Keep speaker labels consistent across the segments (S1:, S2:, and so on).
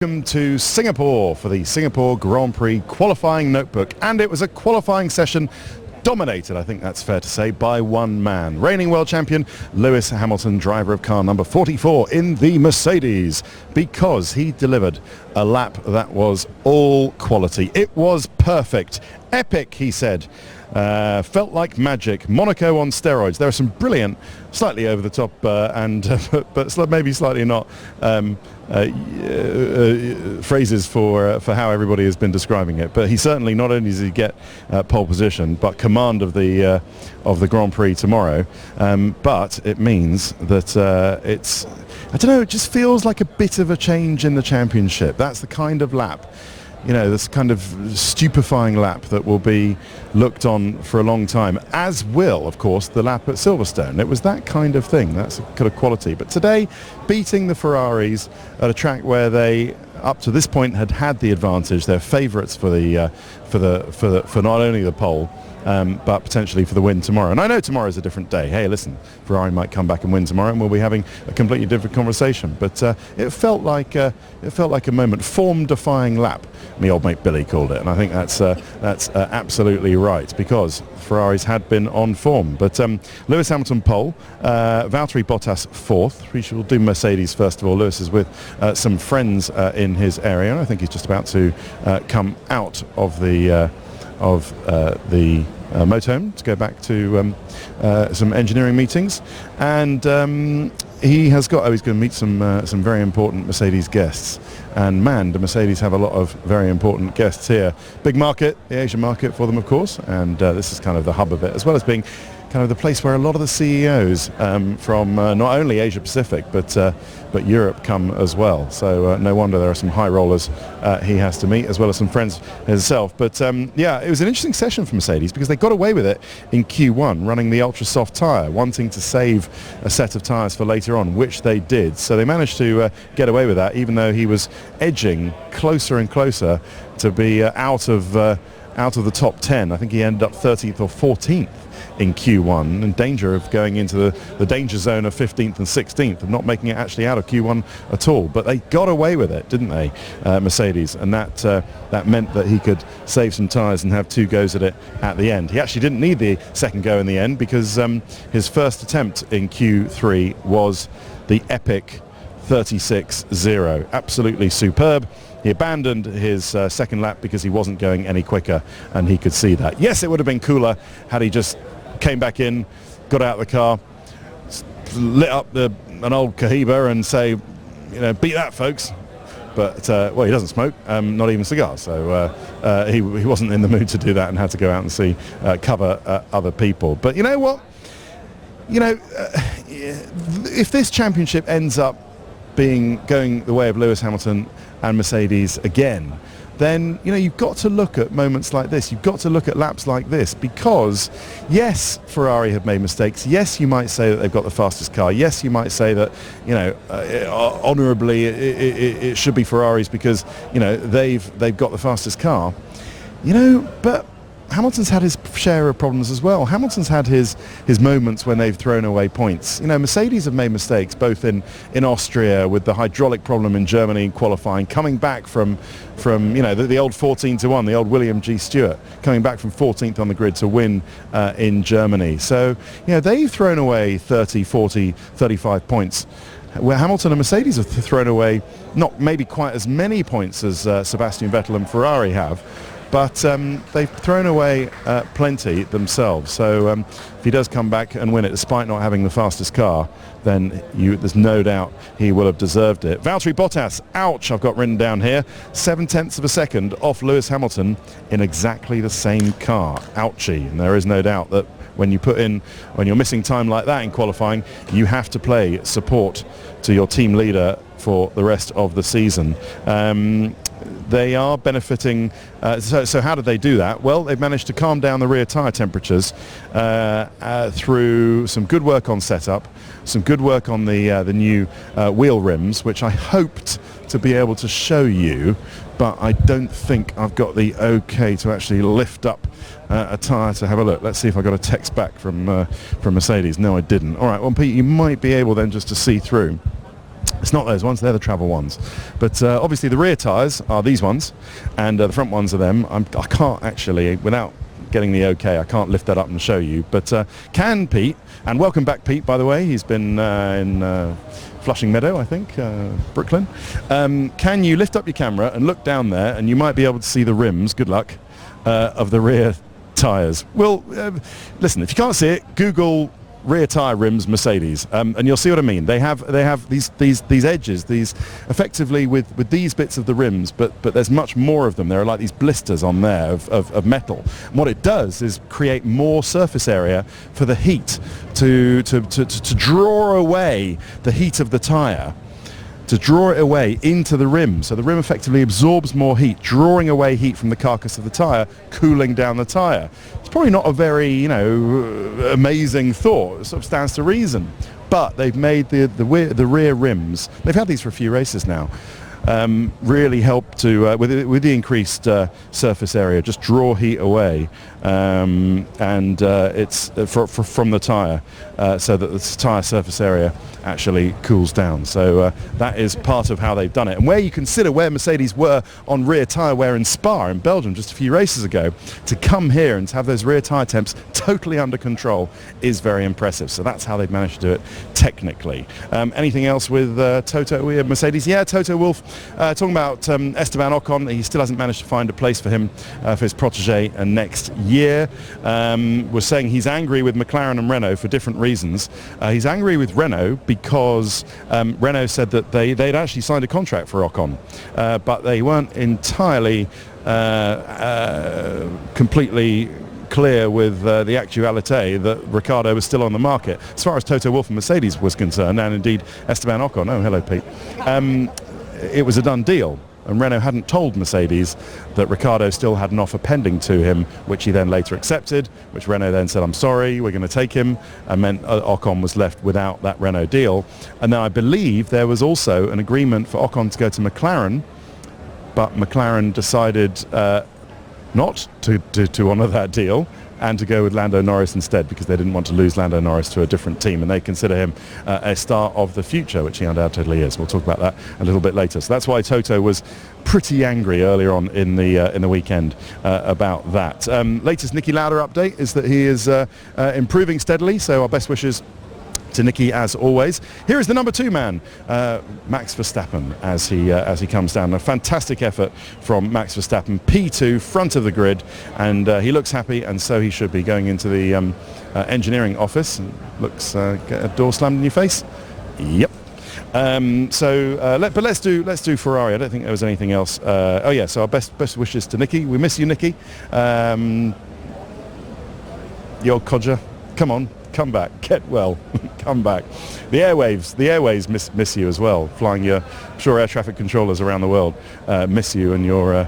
S1: Welcome to Singapore for the Singapore Grand Prix qualifying notebook, and it was a qualifying session dominated, I think that's fair to say, by one man. Reigning world champion Lewis Hamilton, driver of car number 44 in the Mercedes, because he delivered a lap that was all quality. It was perfect. Epic, he said. Felt like magic. Monaco on steroids. There are some brilliant, slightly over the top but maybe slightly not phrases for how everybody has been describing it. But he certainly, not only does he get pole position, but command of the Grand Prix tomorrow. But it means that it's, I don't know, it just feels like a bit of a change in the championship. That's the kind of lap, you know, this kind of stupefying lap that will be looked on for a long time, as will, of course, the lap at Silverstone. It was that kind of thing. That's a kind of quality. But today, beating the Ferraris at a track where they, up to this point, had the advantage. They're favourites for not only the pole, but potentially for the win tomorrow. And I know tomorrow's a different day. Hey, listen, Ferrari might come back and win tomorrow, and we'll be having a completely different conversation. But it felt like a moment, form-defying lap. My old mate Billy called it, and I think that's absolutely right, because Ferraris had been on form. But Lewis Hamilton pole, Valtteri Bottas fourth. We shall do Mercedes first of all. Lewis is with some friends in his area. I think he's just about to come out of the motorhome to go back to some engineering meetings, and he's going to meet some very important Mercedes guests. And man, do Mercedes have a lot of very important guests here. Big market, the Asian market for them, of course, and this is kind of the hub of it, as well as being kind of the place where a lot of the CEOs from not only Asia Pacific but Europe come as well. So no wonder there are some high rollers he has to meet, as well as some friends himself. But yeah, it was an interesting session for Mercedes, because they got away with it in Q1, running the ultra soft tyre, wanting to save a set of tyres for later on, which they did. So they managed to get away with that, even though he was edging closer and closer to be out of the top 10. I think he ended up 13th or 14th in Q1, in danger of going into the danger zone of 15th and 16th, of not making it actually out of Q1 at all. But they got away with it, didn't they, Mercedes? And that meant that he could save some tyres and have two goes at it at the end. He actually didn't need the second go in the end, because his first attempt in Q3 was the epic 36-0. Absolutely superb. He abandoned his second lap because he wasn't going any quicker, and he could see that. Yes, it would have been cooler had he just came back in, got out of the car, lit up an old Cohiba and say, you know, beat that, folks. But, well, he doesn't smoke, not even cigars, so he wasn't in the mood to do that and had to go out and see cover other people. But you know what? You know, if this championship ends up going the way of Lewis Hamilton and Mercedes again, then, you know, you've got to look at moments like this. You've got to look at laps like this, because yes, Ferrari have made mistakes. Yes, you might say that they've got the fastest car. Yes, you might say that, you know, honourably it should be Ferraris, because, you know, they've got the fastest car. You know, but Hamilton's had his share of problems as well. Hamilton's had his moments when they've thrown away points. You know, Mercedes have made mistakes, both in Austria with the hydraulic problem in Germany qualifying, coming back from you know, the old 14-1, the old William G. Stewart, coming back from 14th on the grid to win in Germany. So, you know, they've thrown away 30, 40, 35 points, where Hamilton and Mercedes have thrown away not maybe quite as many points as Sebastian Vettel and Ferrari have, but they've thrown away plenty themselves. So if he does come back and win it, despite not having the fastest car, then there's no doubt he will have deserved it. Valtteri Bottas, ouch, I've got written down here, 0.7 of a second off Lewis Hamilton in exactly the same car. Ouchie. And there is no doubt that when you're missing time like that in qualifying, you have to play support to your team leader for the rest of the season. They are benefiting. So how did they do that? Well, they've managed to calm down the rear tyre temperatures through some good work on setup, some good work on the new wheel rims, which I hoped to be able to show you, but I don't think I've got the okay to actually lift up a tyre to have a look. Let's see if I got a text back from Mercedes. No, I didn't. All right, well, Pete, you might be able then just to see through. It's not those ones, they're the travel ones. But obviously the rear tyres are these ones, and the front ones are them. I can't actually, without getting the okay, I can't lift that up and show you. But can Pete, and welcome back Pete, by the way, he's been in Flushing Meadow, I think, Brooklyn. Can you lift up your camera and look down there, and you might be able to see the rims, good luck, of the rear tyres. Well, listen, if you can't see it, Google rear tyre rims Mercedes, and you'll see what I mean. They have these edges, these effectively with these bits of the rims, but there's much more of them. There are like these blisters on there of metal. And what it does is create more surface area for the heat to draw away the heat of the tyre, to draw it away into the rim. So the rim effectively absorbs more heat, drawing away heat from the carcass of the tyre, cooling down the tyre. It's probably not a very, amazing thought. It sort of stands to reason. But they've made the rear rims, they've had these for a few races now, really help to, with the increased surface area, just draw heat away, and it's from the tyre, so that the tyre surface area actually cools down. So that is part of how they've done it. And where you consider where Mercedes were on rear tyre wear in Spa in Belgium just a few races ago, to come here and to have those rear tyre temps totally under control is very impressive. So that's how they've managed to do it technically. Anything else with Toto, Mercedes? Yeah, Toto Wolff, talking about Esteban Ocon. He still hasn't managed to find a place for him, for his protege next year. Was saying he's angry with McLaren and Renault for different reasons. He's angry with Renault because Renault said that they'd actually signed a contract for Ocon, but they weren't entirely completely clear with the actuality that Ricciardo was still on the market. As far as Toto Wolff and Mercedes was concerned, and indeed Esteban Ocon, oh hello Pete, it was a done deal. And Renault hadn't told Mercedes that Ricciardo still had an offer pending to him, which he then later accepted, which Renault then said, I'm sorry, we're going to take him, and meant Ocon was left without that Renault deal. And then I believe there was also an agreement for Ocon to go to McLaren, but McLaren decided not to honour that deal and to go with Lando Norris instead, because they didn't want to lose Lando Norris to a different team, and they consider him a star of the future, which he undoubtedly is. We'll talk about that a little bit later. So that's why Toto was pretty angry earlier on in the weekend about that. Latest Niki Lauda update is that he is improving steadily, so our best wishes to Niki as always. Here is the number 2 man, Max Verstappen, as he comes down. A fantastic effort from Max Verstappen, P2, front of the grid, and he looks happy, and so he should be, going into the engineering office. Looks get a door slammed in your face. Yep. But let's do Ferrari. I don't think there was anything else. So our best wishes to Niki. We miss you, Niki. The old codger, come on. Come back, get well, come back. The airways miss you as well. Flying your, I'm sure air traffic controllers around the world miss you, and your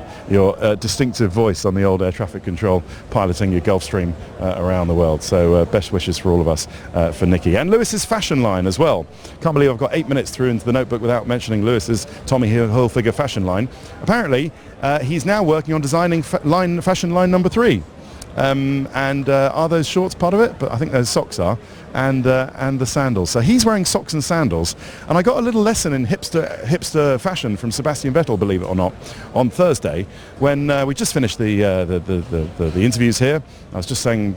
S1: distinctive voice on the old air traffic control, piloting your Gulfstream around the world. So best wishes for all of us for Niki. And Lewis's fashion line as well. Can't believe I've got 8 minutes through into the notebook without mentioning Lewis's Tommy Hilfiger fashion line. Apparently, he's now working on designing fashion line number 3. Are those shorts part of it? But I think those socks are, and the sandals. So he's wearing socks and sandals, and I got a little lesson in hipster fashion from Sebastian Vettel, believe it or not, on Thursday when we just finished the interviews here. I was just saying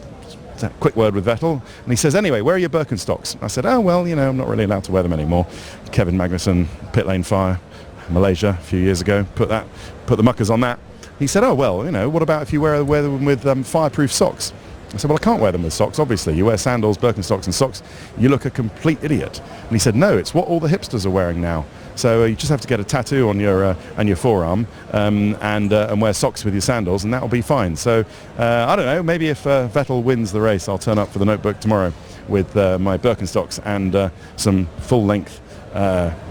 S1: a quick word with Vettel, and he says, anyway, where are your Birkenstocks? I said, oh well, I'm not really allowed to wear them anymore. Kevin Magnussen, pit lane fire, Malaysia a few years ago, put the muckers on that. He said, oh, well, what about if you wear them with fireproof socks? I said, well, I can't wear them with socks, obviously. You wear sandals, Birkenstocks and socks, you look a complete idiot. And he said, no, it's what all the hipsters are wearing now. So you just have to get a tattoo on your forearm and wear socks with your sandals, and that'll be fine. So I don't know, maybe if Vettel wins the race, I'll turn up for the notebook tomorrow with my Birkenstocks and some full-length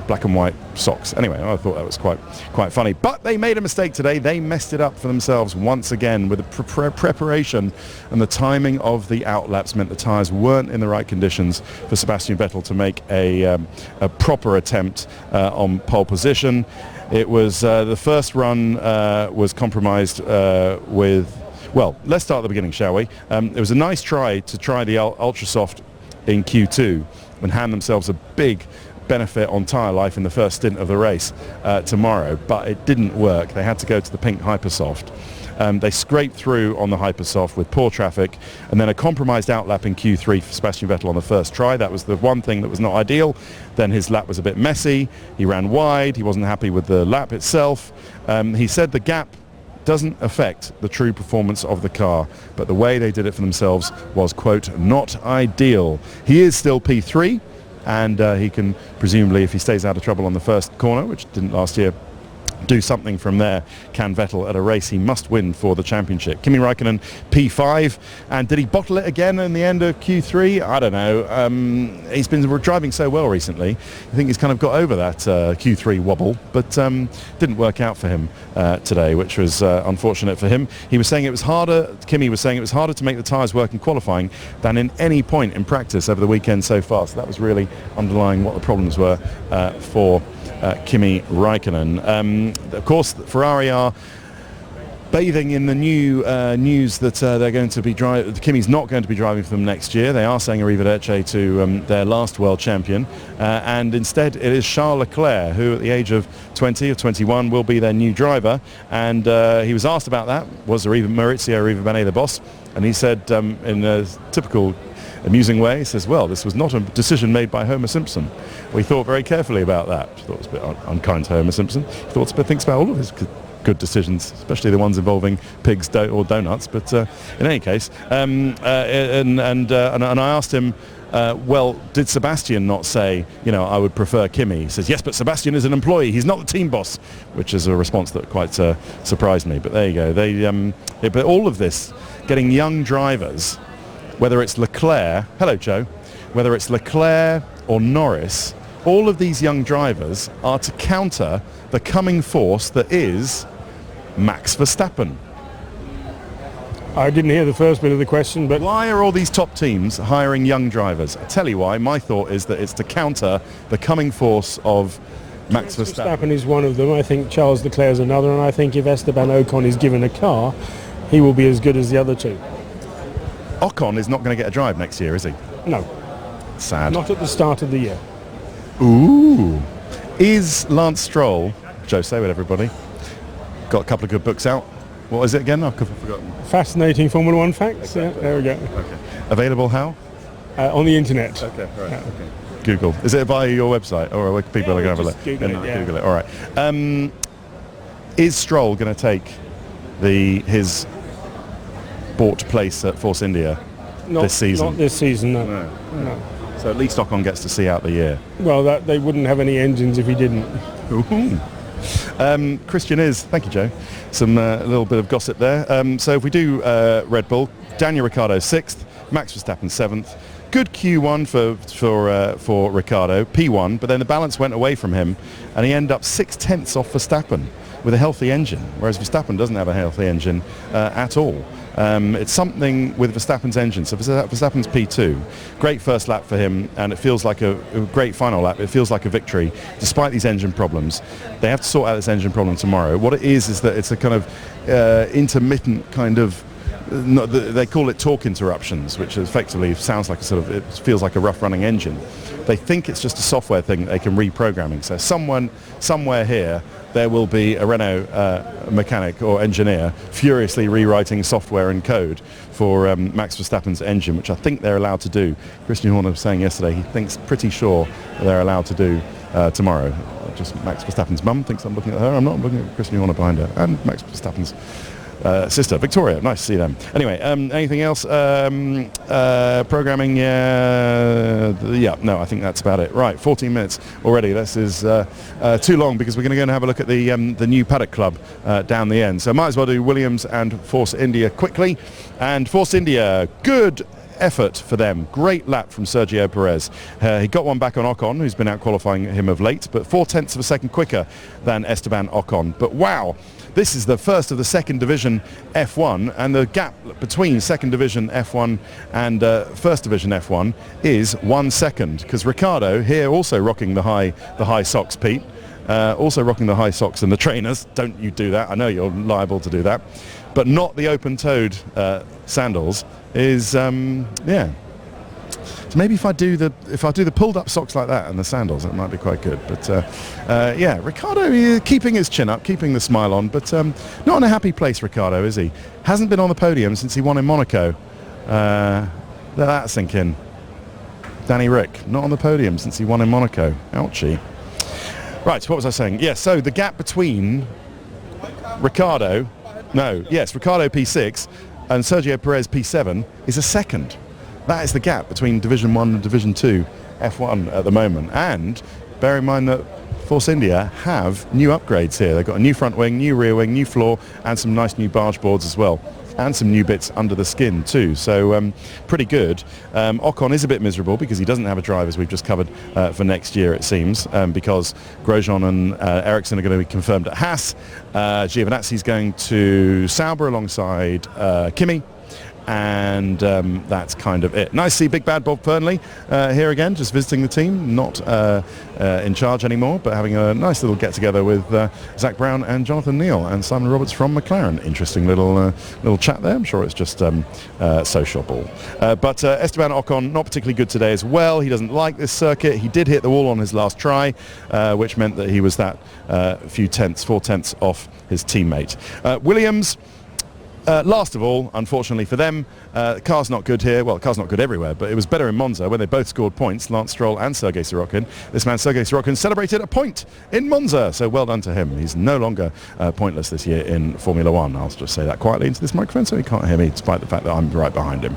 S1: black and white socks. Anyway, I thought that was quite funny. But they made a mistake today. They messed it up for themselves once again with the preparation, and the timing of the outlaps meant the tyres weren't in the right conditions for Sebastian Vettel to make a proper attempt on pole position. It was the first run was compromised with... Well, let's start at the beginning, shall we? It was a nice try to try the Ultra Soft in Q2 and hand themselves a big benefit on tyre life in the first stint of the race tomorrow, but it didn't work. They had to go to the pink Hypersoft. They scraped through on the Hypersoft with poor traffic, and then a compromised outlap in Q3 for Sebastian Vettel on the first try. That was the one thing that was not ideal. Then his lap was a bit messy. He ran wide. He wasn't happy with the lap itself. He said the gap doesn't affect the true performance of the car, but the way they did it for themselves was, quote, not ideal. He is still P3, and he can presumably, if he stays out of trouble on the first corner, which didn't last year, do something from there. Can Vettel at a race he must win for the championship. Kimi Raikkonen P5, and did he bottle it again in the end of Q3? I don't know. He's been driving so well recently. I think he's kind of got over that Q3 wobble, but didn't work out for him today, which was unfortunate for him. He was saying it was harder, Kimi was saying it was harder to make the tyres work in qualifying than in any point in practice over the weekend so far. So that was really underlying what the problems were for Kimi Raikkonen. Of course, Ferrari are bathing in the new news that they're going to be Kimi's not going to be driving for them next year. They are saying arrivederci to their last world champion, and instead it is Charles Leclerc, who at the age of 20 or 21 will be their new driver. And he was asked about that, was Maurizio Arrivabene the boss? And he said, in a typical amusing way, he says, well, this was not a decision made by Homer Simpson. We thought very carefully about that. I thought it was a bit unkind to Homer Simpson. He thinks about all of his good decisions, especially the ones involving pigs or donuts. But in any case, and I asked him, well, did Sebastian not say, I would prefer Kimi? He says, yes, but Sebastian is an employee. He's not the team boss, which is a response that quite surprised me. But there you go. But all of this, getting young drivers, whether it's Leclerc, hello Joe, whether it's Leclerc or Norris, all of these young drivers are to counter the coming force that is Max Verstappen.
S2: I didn't hear the first bit of the question, but
S1: why are all these top teams hiring young drivers? I tell you why. My thought is that it's to counter the coming force of Max Verstappen.
S2: Verstappen is one of them. I think Charles Leclerc is another, and I think if Esteban Ocon is given a car, he will be as good as the other two.
S1: Ocon is not going to get a drive next year, is he?
S2: No.
S1: Sad.
S2: Not at the start of the year.
S1: Ooh. Is Lance Stroll, Joe, say it everybody, got a couple of good books out. What is it again? I've forgotten.
S2: Fascinating Formula One facts. Yeah, there we go.
S1: Okay. Available how?
S2: On the internet.
S1: Okay, right. Yeah. Okay. Google. Is it via your website, or people are going to have a look? Google it. All right. Is Stroll going to take his bought place at Force India this season?
S2: Not this season, no.
S1: So at least Ocon gets to see out the year.
S2: Well, they wouldn't have any engines if he didn't.
S1: Ooh. Christian thank you, Joe. Some little bit of gossip there. So if we do Red Bull, Daniel Ricciardo 6th, Max Verstappen 7th. Good Q1 for Ricciardo, P1, but then the balance went away from him, and he ended up 0.6 off Verstappen with a healthy engine, whereas Verstappen doesn't have a healthy engine at all. It's something with Verstappen's engine. So Verstappen's P2, great first lap for him, and it feels like a great final lap. It feels like a victory, despite these engine problems. They have to sort out this engine problem tomorrow. What it is that it's a kind of intermittent kind of, they call it torque interruptions, which effectively sounds like it feels like a rough running engine. They think it's just a software thing that they can reprogramming. So somewhere here, there will be a Renault mechanic or engineer furiously rewriting software and code for Max Verstappen's engine, which I think they're allowed to do. Christian Horner was saying yesterday he thinks pretty sure they're allowed to do tomorrow. Just Max Verstappen's mum thinks I'm looking at her. I'm not. I'm looking at Christian Horner behind her. And Max Verstappen's sister, Victoria. Nice to see them. Anyway, anything else? Programming, no, I think that's about it. Right, 14 minutes already. This is too long because we're going to go and have a look at the new paddock club down the end. So might as well do Williams and Force India quickly. And Force India, good effort for them. Great lap from Sergio Perez. He got one back on Ocon, who's been out qualifying him of late, but 0.4 of a second quicker than Esteban Ocon. But wow, this is the first of the second division F1, and the gap between second division F1 and first division F1 is 1 second, because Ricciardo here also rocking the high socks, Pete, also rocking the high socks and the trainers. Don't you do that. I know you're liable to do that, but not the open-toed sandals. Is So maybe if I do the pulled up socks like that and the sandals, it might be quite good. But yeah, Ricciardo keeping his chin up, keeping the smile on, but not in a happy place, Ricciardo, is he? Hasn't been on the podium since he won in Monaco. Let that sink in. Danny Rick, not on the podium since he won in Monaco. Ouchie. Right, what was I saying? Yeah, so the gap between Ricciardo P6 and Sergio Perez P7 is a second. That is the gap between Division 1 and Division 2 F1 at the moment. And bear in mind that Force India have new upgrades here. They've got a new front wing, new rear wing, new floor, and some nice new barge boards as well. And some new bits under the skin too, so pretty good. Ocon is a bit miserable because he doesn't have a drive, as we've just covered, for next year, it seems, because Grosjean and Ericsson are going to be confirmed at Haas. Giovinazzi's going to Sauber alongside Kimi. And that's kind of it. Nice to see Big Bad Bob Fernley here again, just visiting the team, not in charge anymore, but having a nice little get-together with Zach Brown and Jonathan Neal and Simon Roberts from McLaren. Interesting little chat there. I'm sure it's just sociable. But Esteban Ocon, not particularly good today as well. He doesn't like this circuit. He did hit the wall on his last try, which meant that he was that 4 tenths off his teammate. Williams, last of all, unfortunately for them, the car's not good here. Well, the car's not good everywhere, but it was better in Monza when they both scored points, Lance Stroll and Sergei Sorokin. This man, Sergei Sorokin, celebrated a point in Monza, so well done to him. He's no longer pointless this year in Formula One. I'll just say that quietly into this microphone so he can't hear me, despite the fact that I'm right behind him.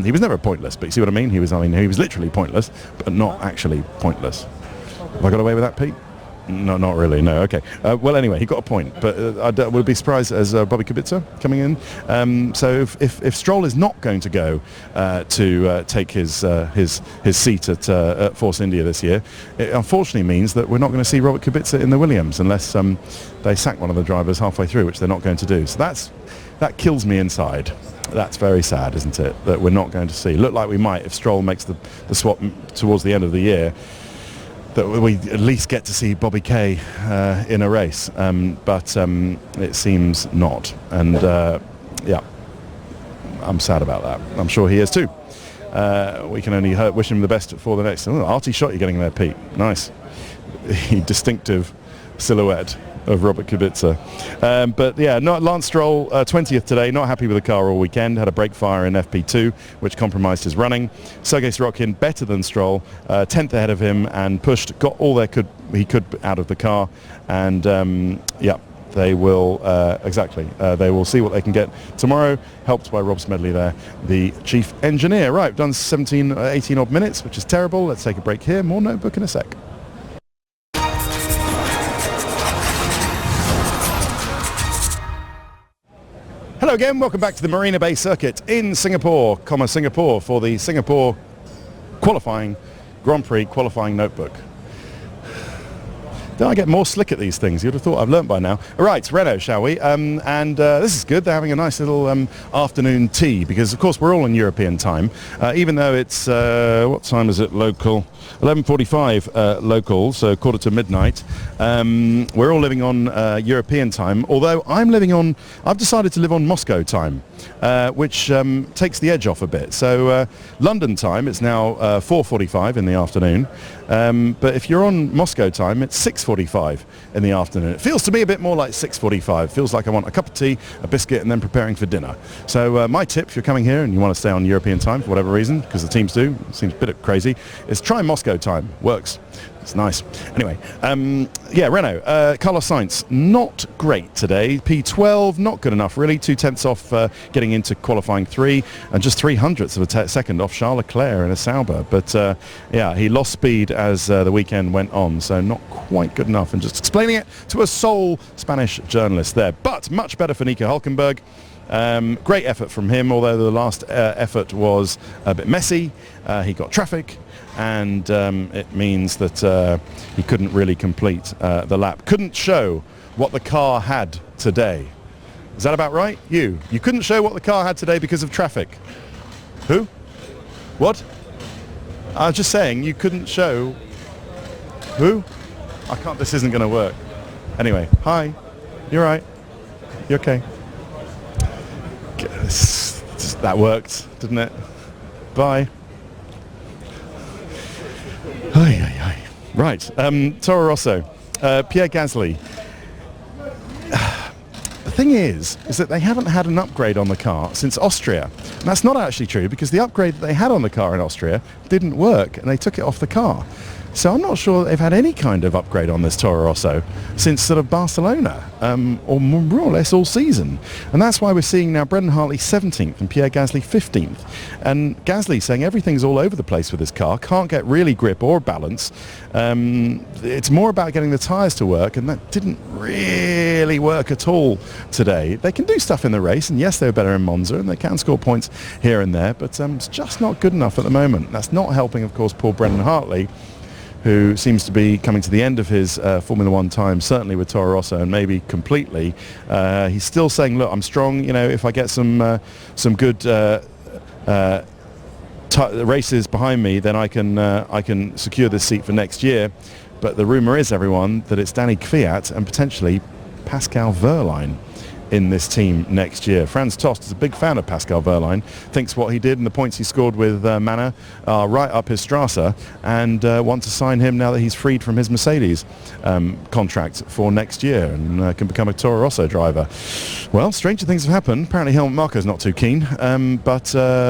S1: He was never pointless, but you see what I mean? He was literally pointless, but not actually pointless. Have I got away with that, Pete? No, not really. No. Okay. Well, anyway, he got a point, but I would be surprised as Bobby Kubica coming in. So if Stroll is not going to go to take his seat at Force India this year, it unfortunately means that we're not going to see Robert Kubica in the Williams unless they sack one of the drivers halfway through, which they're not going to do. So that kills me inside. That's very sad, isn't it? That we're not going to see. Look like we might if Stroll makes the swap towards the end of the year, that we at least get to see Bobby Kay in a race, but it seems not. And yeah, I'm sad about that. I'm sure he is too. We can only wish him the best for the next. Arty shot you're getting there, Pete. Nice. Distinctive silhouette of Robert Kubica. But yeah, not Lance Stroll, 20th today, not happy with the car all weekend, had a brake fire in FP2 which compromised his running. Sergei Sorokin better than Stroll, 10th ahead of him and got all he could out of the car, and yeah, they will they will see what they can get tomorrow, helped by Rob Smedley there, the chief engineer. Right, we've done 18 odd minutes, which is terrible. Let's take a break here. More Notebook in a sec. Hello again, welcome back to the Marina Bay Circuit in Singapore, for the Singapore qualifying Grand Prix qualifying notebook. Don't I get more slick at these things? You'd have thought I've learnt by now. All right, Renault, shall we? This is good. They're having a nice little afternoon tea because, of course, we're all in European time. Even though it's, what time is it local? 11:45 local, so quarter to midnight. We're all living on European time, although I've decided to live on Moscow time, which takes the edge off a bit. So London time, it's now 4:45 in the afternoon. But if you're on Moscow time, it's 6:45 in the afternoon. It feels to me a bit more like 6:45. Feels like I want a cup of tea, a biscuit, and then preparing for dinner. So my tip, if you're coming here and you want to stay on European time for whatever reason, because the teams do, it seems a bit crazy, is try Moscow time. Works. It's nice. Anyway, yeah, Renault. Carlos Sainz, not great today. P12, not good enough really. 2 tenths off getting into qualifying 3, and just 300ths of a second off Charles Leclerc in a Sauber. But yeah, he lost speed as the weekend went on, so not quite good enough. And just explaining it to a sole Spanish journalist there. But much better for Nico Hülkenberg. Great effort from him, although the last effort was a bit messy. He got traffic, and it means that he couldn't really complete the lap. Couldn't show what the car had today. Is that about right? You couldn't show what the car had today because of traffic. Who? What? I was just saying you couldn't show. Who? I can't. This isn't going to work. Anyway, hi. You're right. You okay? That worked, didn't it? Bye. Right, Toro Rosso, Pierre Gasly. The thing is that they haven't had an upgrade on the car since Austria. And that's not actually true, because the upgrade that they had on the car in Austria didn't work and they took it off the car. So I'm not sure they've had any kind of upgrade on this Toro Rosso since sort of Barcelona, or more or less all season. And that's why we're seeing now Brendan Hartley 17th and Pierre Gasly 15th. And Gasly saying everything's all over the place with this car, can't get really grip or balance. It's more about getting the tyres to work, and that didn't really work at all today. They can do stuff in the race, and yes, they were better in Monza, and they can score points here and there, but it's just not good enough at the moment. That's not helping, of course, poor Brendan Hartley, who seems to be coming to the end of his Formula One time, certainly with Toro Rosso, and maybe completely. He's still saying, look, I'm strong, if I get some good races behind me, then I can secure this seat for next year. But the rumour is, everyone, that it's Danny Kvyat and potentially Pascal Wehrlein in this team next year. Franz Tost is a big fan of Pascal Wehrlein, thinks what he did and the points he scored with Manor are right up his Strasser, and wants to sign him now that he's freed from his Mercedes contract for next year, and can become a Toro Rosso driver. Well, stranger things have happened. Apparently Helmut Marko's not too keen, but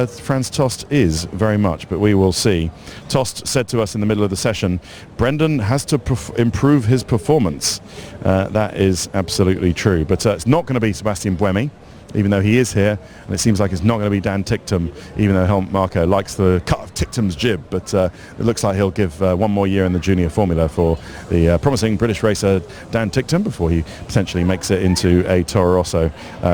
S1: Franz Tost is very much, but we will see. Tost said to us in the middle of the session, Brendan has to improve his performance. That is absolutely true, but it's not going to be Sebastian Buemi, even though he is here, and it seems like it's not going to be Dan Ticktum, even though Helmut Marko likes the cut of Ticktum's jib, but it looks like he'll give one more year in the junior formula for the promising British racer Dan Ticktum before he potentially makes it into a Toro Rosso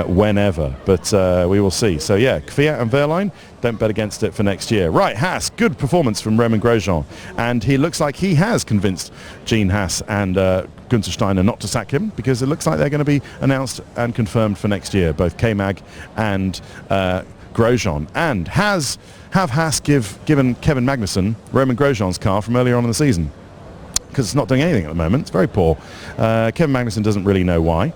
S1: whenever, but we will see. So yeah, Kvyat and Wehrlein, don't bet against it for next year. Right, Haas, good performance from Romain Grosjean, and he looks like he has convinced Gene Haas and Günther Steiner not to sack him, because it looks like they're going to be announced and confirmed for next year, both K-Mag and Grosjean. And have Haas given Kevin Magnussen Romain Grosjean's car from earlier on in the season? Because it's not doing anything at the moment. It's very poor. Kevin Magnussen doesn't really know why.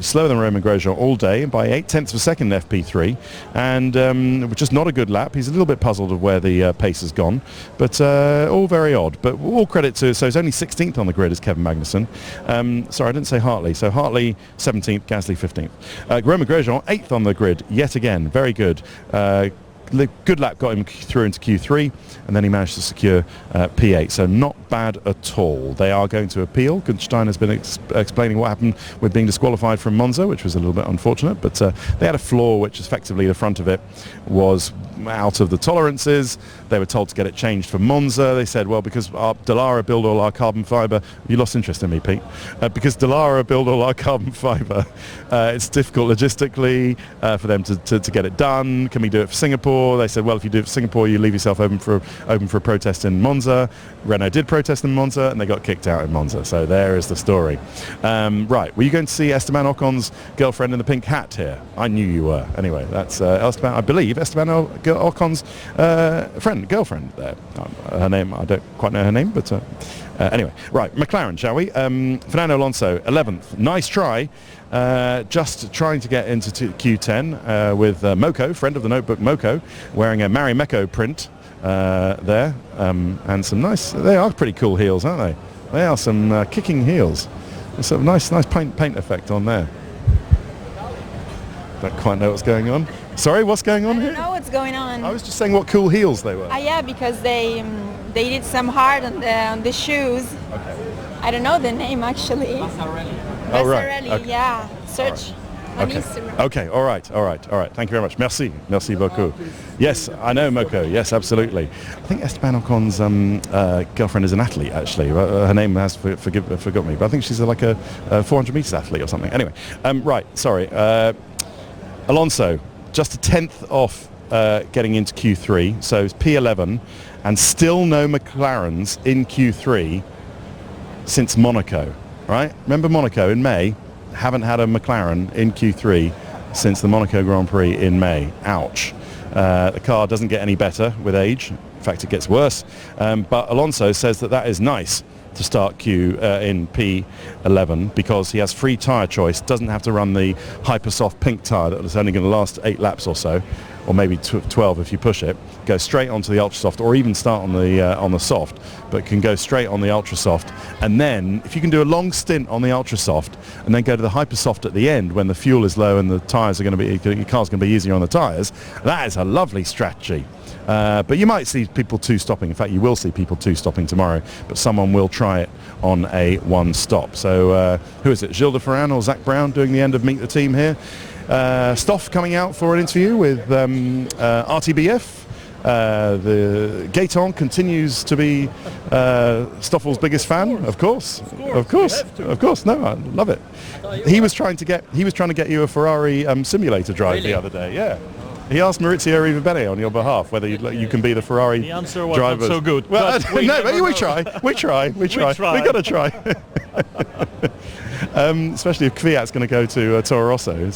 S1: Slower than Romain Grosjean all day by 0.8 of a second in FP3, and just not a good lap. He's a little bit puzzled of where the pace has gone, but all very odd. But all credit to, so he's only 16th on the grid as Kevin Magnussen. Sorry, I didn't say Hartley. So Hartley 17th, Gasly 15th. Romain Grosjean 8th on the grid yet again. Very good. Good lap got him through into Q3, and then he managed to secure P8, so not bad at all. They are going to appeal. Günther Steiner has been explaining what happened with being disqualified from Monza, which was a little bit unfortunate, but they had a flaw which effectively the front of it was out of the tolerances. They were told to get it changed for Monza. They said, well, because Dallara build all our carbon fibre, you lost interest in me, Pete, because Dallara build all our carbon fibre, it's difficult logistically for them to get it done. Can we do it for Singapore? They said, well, if you do it for Singapore, you leave yourself open for a protest in Monza. Renault did protest in Monza, and they got kicked out in Monza. So there is the story. Right, were you going to see Esteban Ocon's girlfriend in the pink hat here? I knew you were. Anyway, that's Esteban, I believe, Esteban Ocon's girlfriend there. Her name, I don't quite know her name, but anyway. Right, McLaren, shall we? Fernando Alonso, 11th. Nice try. Just trying to get into Q10 with Moko, friend of the notebook Moko, wearing a Mari Meko print there, and some nice, they are pretty cool heels, aren't they? They are some kicking heels. There's some nice paint effect on there. Don't quite know what's going on. Sorry, what's going on here?
S3: I don't know what's going on.
S1: I was just saying what cool heels they were.
S3: Yeah, because they did some hard on the shoes.
S1: Okay.
S3: I don't know the name actually.
S1: Oh, right.
S3: Okay. Yeah. Search on
S1: Okay.
S3: Instagram.
S1: Okay. All right. Thank you very much. Merci beaucoup. Yes, I know Moko. Yes, absolutely. I think Esteban Ocon's girlfriend is an athlete, actually. Her name has forgot me, but I think she's like a 400 meters athlete or something. Anyway, right. Sorry. Alonso, just a 10th off getting into Q3, so it's P11, and still no McLarens in Q3 since Monaco. Right? Remember Monaco in May? Haven't had a McLaren in Q3 since the Monaco Grand Prix in May. Ouch. The car doesn't get any better with age. In fact, it gets worse. But Alonso says that is nice to start in P11 because he has free tyre choice, doesn't have to run the Hypersoft pink tyre that was only going to last 8 laps or so. or maybe 12 if you push it, go straight onto the ultra soft, or even start on the soft, but can go straight on the ultra soft. And then if you can do a long stint on the ultra soft and then go to the hyper soft at the end when the fuel is low and the tires are going to be, your car's going to be easier on the tires, that is a lovely strategy. But you might see people two-stopping. In fact, you will see people two-stopping tomorrow, but someone will try it on a one-stop. So who is it? Gilles de Ferran or Zach Brown doing the end of Meet the Team here. Stoff coming out for an interview with RTBF. The Gaetan continues to be Stoffel's biggest fan, of course. No, I love it. He was trying to get you a Ferrari simulator drive the other day. Yeah. He asked Maurizio Arrivabene on your behalf whether you can be the Ferrari driver.
S4: The answer was not so good.
S1: Well, but we try. We got to try. Especially if Kvyat's going to go to Toro Rosso.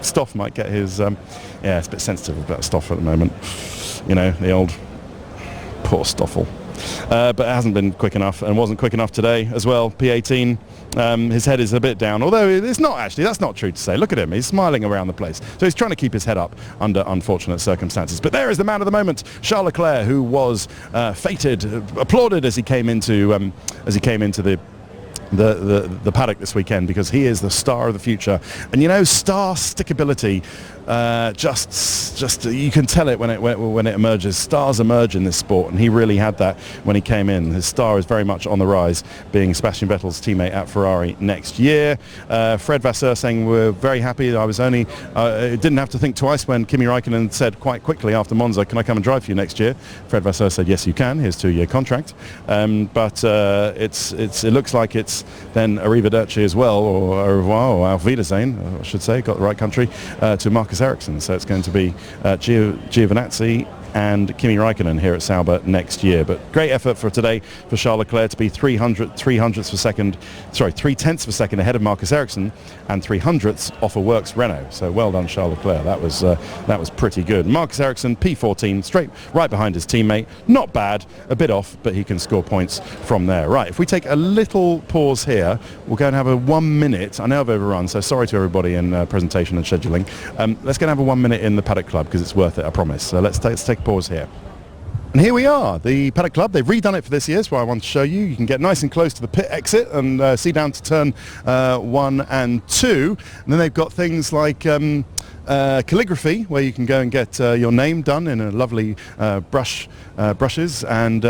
S1: Stoff might get his... it's a bit sensitive about Stoff at the moment. You know, the old poor Stoffel. But it hasn't been quick enough, and wasn't quick enough today as well. P18, his head is a bit down, although it's not actually, that's not true to say. Look at him, he's smiling around the place. So he's trying to keep his head up under unfortunate circumstances. But there is the man of the moment, Charles Leclerc, who was feted, applauded as he came into the paddock this weekend, because he is the star of the future. And you know, star stickability, just you can tell it when it emerges. Stars emerge in this sport, and he really had that when he came in. His star is very much on the rise, being Sebastian Vettel's teammate at Ferrari next year. Fred Vasseur saying, we're very happy. I didn't have to think twice when Kimi Raikkonen said quite quickly after Monza, can I come and drive for you next year? Fred Vasseur said, yes you can, here's a 2-year contract. But it looks like it's then arrivederci as well, or au revoir, or auf Wiedersehen, I should say, got the right country, to Marcus Ericsson. So it's going to be Giovinazzi and Kimi Raikkonen here at Sauber next year. But great effort for today for Charles Leclerc to be 3 tenths of a second ahead of Marcus Ericsson, and 300ths off a Works Renault. So well done, Charles Leclerc. That was pretty good. Marcus Ericsson, P14, straight right behind his teammate. Not bad, a bit off, but he can score points from there. Right, if we take a little pause here, we'll go and have a 1 minute. I know I've overrun, so sorry to everybody in presentation and scheduling. Let's go and have a 1 minute in the Paddock Club, because it's worth it, I promise. So let's take a pause here. And here we are, the Paddock Club. They've redone it for this year, so I want to show you. You can get nice and close to the pit exit and see down to turn 1 and 2. And then they've got things like calligraphy, where you can go and get your name done in a lovely brushes. And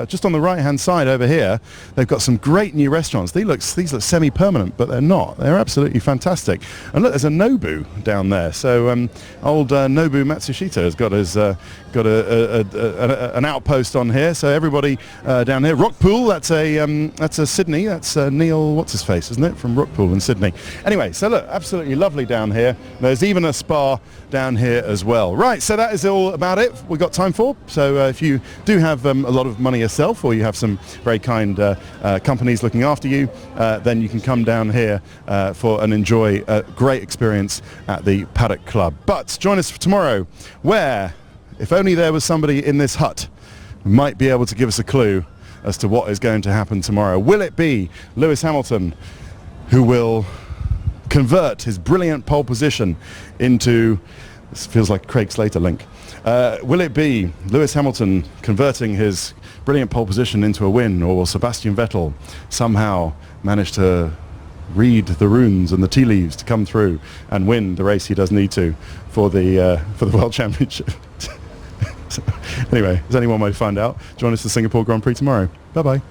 S1: just on the right-hand side over here, they've got some great new restaurants. These look semi-permanent, but they're not. They're absolutely fantastic. And look, there's a Nobu down there. So old Nobu Matsushita has got his an outpost on here. So everybody down here, Rockpool, that's a Sydney. That's Neil, what's his face, isn't it, from Rockpool in Sydney. Anyway, so look, absolutely lovely down here. There's even a spa down here as well. Right, so that is all about it we've got time for. So if you do have a lot of money yourself, or you have some very kind companies looking after you, then you can come down here and enjoy a great experience at the Paddock Club. But join us for tomorrow, where, if only there was somebody in this hut who might be able to give us a clue as to what is going to happen tomorrow. Will it be Lewis Hamilton who will convert his brilliant pole position into, this feels like a Craig Slater link, will it be Lewis Hamilton converting his brilliant pole position into a win, or will Sebastian Vettel somehow manage to read the runes and the tea leaves to come through and win the race he does need to for the World Championship? Anyway, there's only one way to find out. Join us for the Singapore Grand Prix tomorrow. Bye-bye.